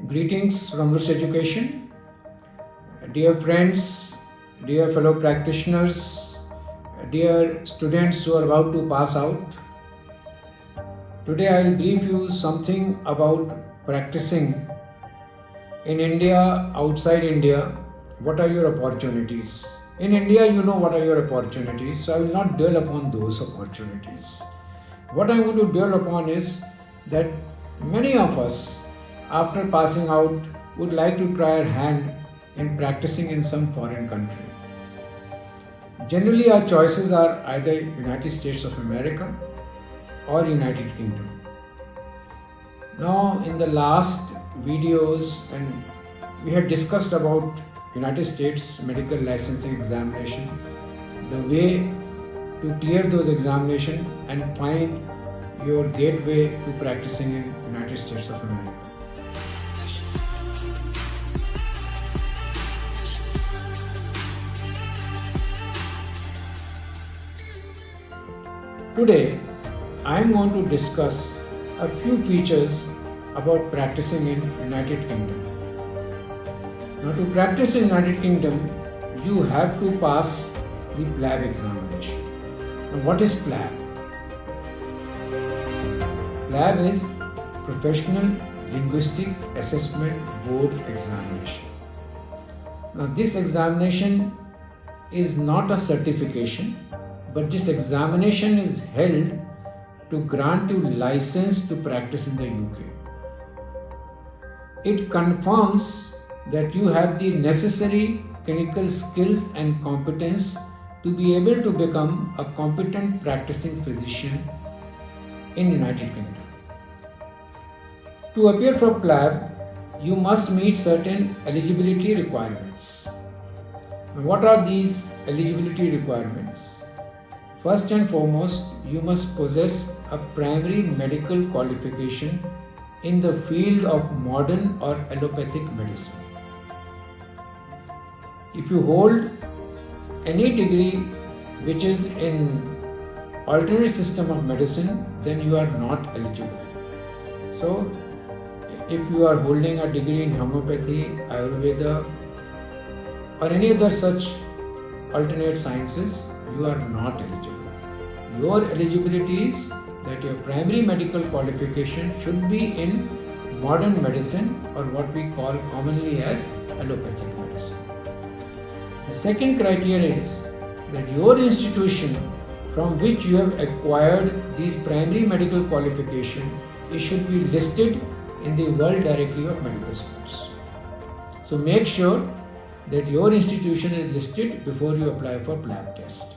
Greetings from Rus Education. Dear friends, dear fellow practitioners, dear students who are about to pass out. Today I will brief you something about practicing in India, outside India. What are your opportunities? In India, you know what are your opportunities, so I will not dwell upon those opportunities. What I want to dwell upon is that many of us, after passing out, would like to try our hand in practicing in some foreign country. Generally, our choices are either United States of America or United Kingdom. Now, in the last videos, and we had discussed about United States medical licensing examination, the way to clear those examinations and find your gateway to practicing in United States of America. Today, I am going to discuss a few features about practicing in United Kingdom. Now, to practice in United Kingdom, you have to pass the PLAB examination. Now, what is PLAB? PLAB is Professional Linguistic Assessment Board Examination. Now, this examination is not a certification, but this examination is held to grant you license to practice in the UK. It confirms that you have the necessary clinical skills and competence to be able to become a competent practicing physician in United Kingdom. To appear for PLAB, you must meet certain eligibility requirements. Now, what are these eligibility requirements? First and foremost, you must possess a primary medical qualification in the field of modern or allopathic medicine. If you hold any degree which is in alternate system of medicine, then you are not eligible. So, if you are holding a degree in homeopathy, Ayurveda, or any other such alternate sciences, you are not eligible. Your eligibility is that your primary medical qualification should be in modern medicine, or what we call commonly as allopathic medicine. The second criteria is that your institution from which you have acquired these primary medical qualification, it should be listed in the World Directory of Medical Schools. So make sure that your institution is listed before you apply for PLAB test.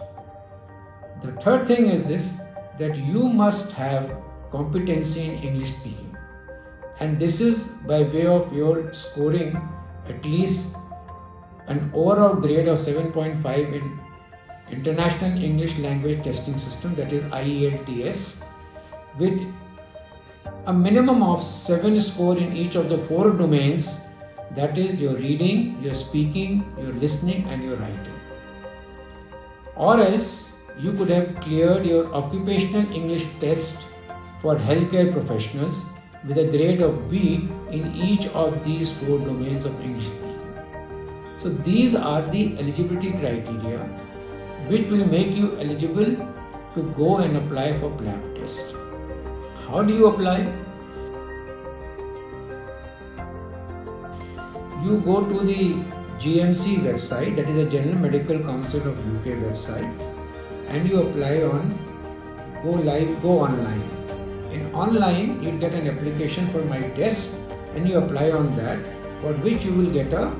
The third thing is this, that you must have competency in English speaking, and this is by way of your scoring at least an overall grade of 7.5 in International English Language Testing System, that is IELTS, with a minimum of 7 score in each of the 4 domains, that is your reading, your speaking, your listening and your writing. Or else you could have cleared your occupational English test for healthcare professionals with a grade of B in each of these 4 domains of English speaking. So these are the eligibility criteria which will make you eligible to go and apply for PLAB test. How do you apply? You go to the GMC website, that is the General Medical Council of UK website, and you apply on go online. In online, you get an application for my test and you apply on that, for which you will get a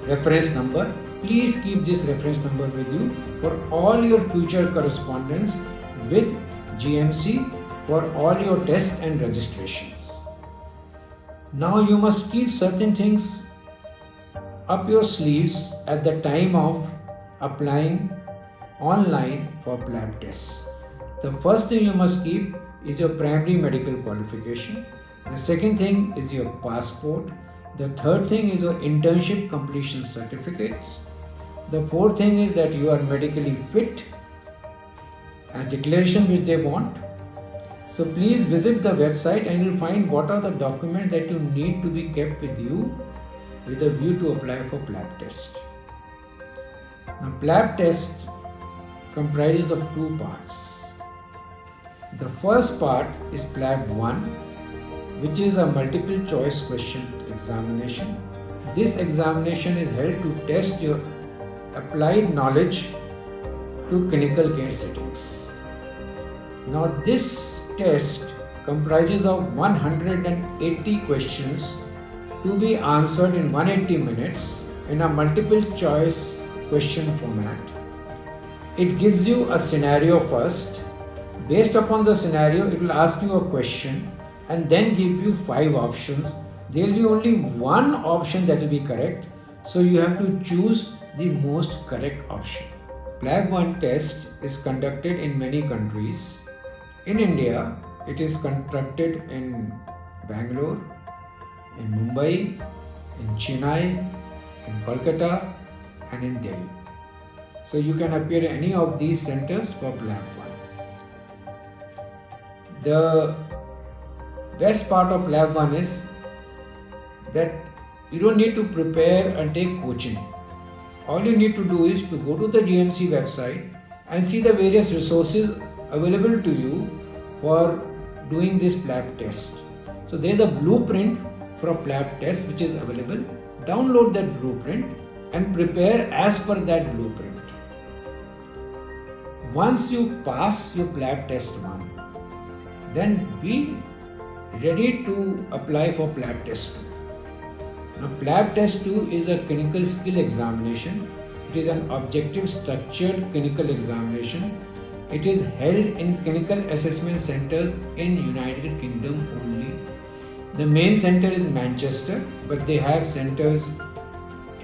reference number. Please keep this reference number with you for all your future correspondence with GMC for all your tests and registrations. Now you must keep certain things up your sleeves at the time of applying online for PLAB tests. The first thing you must keep is your primary medical qualification. The second thing is your passport. The third thing is your internship completion certificates. The fourth thing is that you are medically fit, a declaration which they want. So please visit the website and you'll find what are the documents that you need to be kept with you with a view to apply for PLAB test. Now PLAB test comprises of two parts. The first part is PLAB 1, which is a multiple choice question examination. This examination is held to test your applied knowledge to clinical care settings. Now this test comprises of 180 questions to be answered in 180 minutes in a multiple choice question format. It gives you a scenario first. Based upon the scenario, it will ask you a question and then give you 5 options. There will be only one option that will be correct, so you have to choose the most correct option. PLAB 1 test is conducted in many countries. In India, it is conducted in Bangalore, in Mumbai, in Chennai, in Kolkata, and in Delhi. So you can appear in any of these centers for PLAB 1. The best part of PLAB 1 is that you don't need to prepare and take coaching. All you need to do is to go to the GMC website and see the various resources available to you for doing this PLAB test. So there is a blueprint for a PLAB test which is available. Download that blueprint and prepare as per that blueprint. Once you pass your PLAB test 1, then be ready to apply for PLAB test 2. Now PLAB test 2 is a clinical skill examination. It is an objective structured clinical examination. It is held in clinical assessment centers in United Kingdom only. The main center is Manchester, but they have centers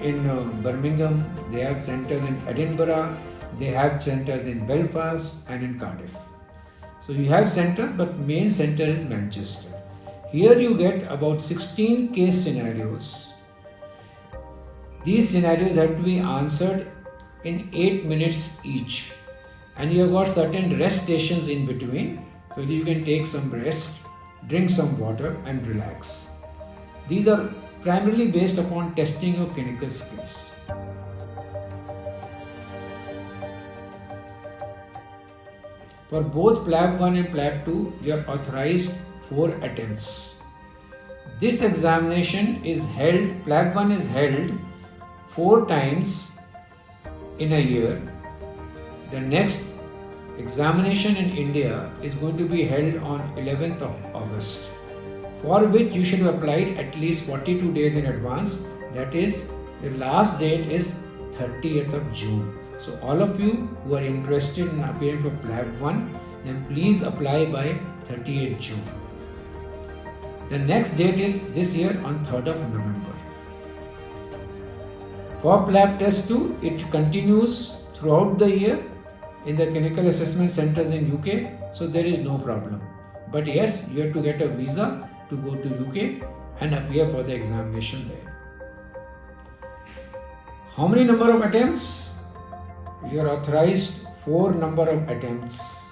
in Birmingham, they have centers in Edinburgh, they have centers in Belfast and in Cardiff. So you have centers, but main center is Manchester. Here you get about 16 case scenarios. These scenarios have to be answered in 8 minutes each. And you have got certain rest stations in between, so you can take some rest, drink some water and relax. These are primarily based upon testing your clinical skills. For both PLAB 1 and PLAB 2, you are authorized 4 attempts. This examination is held, PLAB 1 is held 4 times in a year. The next examination in India is going to be held on 11th of August, for which you should have applied at least 42 days in advance. That is, the last date is 30th of June. So all of you who are interested in appearing for PLAB 1, then please apply by 30th June. The next date is this year on 3rd of November. For PLAB test 2, it continues throughout the year in the clinical assessment centers in UK, so there is no problem. But yes, you have to get a visa to go to UK and appear for the examination there. How many number of attempts? You are authorized 4 number of attempts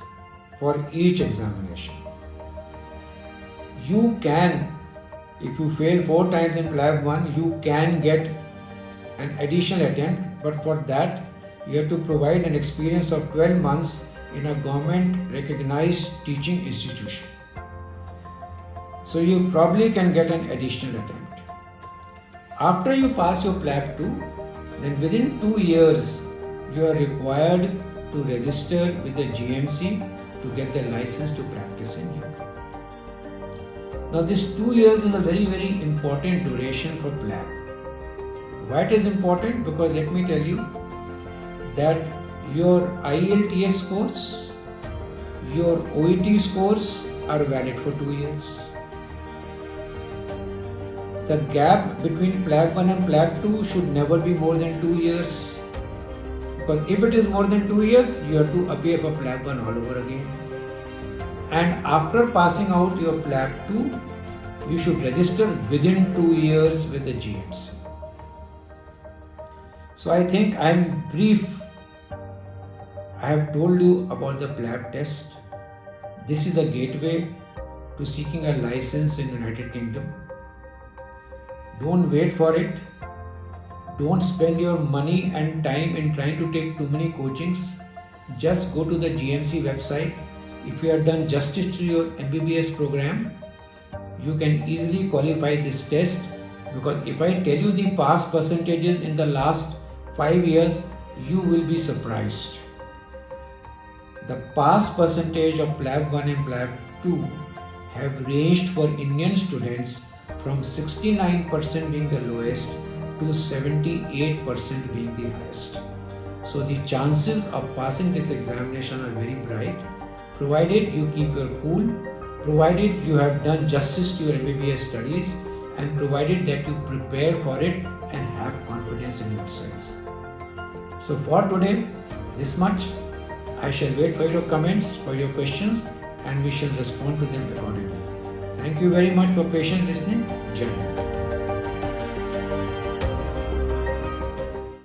for each examination. You can, if you fail 4 times in PLAB 1, you can get an additional attempt, but for that you have to provide an experience of 12 months in a government recognized teaching institution. So you probably can get an additional attempt. After you pass your PLAB 2, then within 2 years you are required to register with the GMC to get the license to practice in UK. Now this 2 years is a very important duration for PLAB. Why it is important? Because let me tell you that your IELTS scores, your OET scores are valid for 2 years. The gap between PLAB 1 and PLAB 2 should never be more than 2 years. Because if it is more than 2 years, you have to appear for PLAB 1 all over again. And after passing out your PLAB 2, you should register within 2 years with the GMC. So I think I am brief. I have told you about the PLAB test. This is the gateway to seeking a license in United Kingdom. Don't wait for it. Don't spend your money and time in trying to take too many coachings. Just go to the GMC website. If you have done justice to your MBBS program, you can easily qualify this test, because if I tell you the pass percentages in the last 5 years, you will be surprised. The pass percentage of PLAB 1 and PLAB 2 have ranged for Indian students from 69% being the lowest to 78% being the highest. So the chances of passing this examination are very bright, provided you keep your cool, provided you have done justice to your MBBS studies, and provided that you prepare for it and have confidence in yourselves. So for today, this much. I shall wait for your comments, for your questions, and we shall respond to them accordingly. Thank you very much for patient listening. Jai Hind.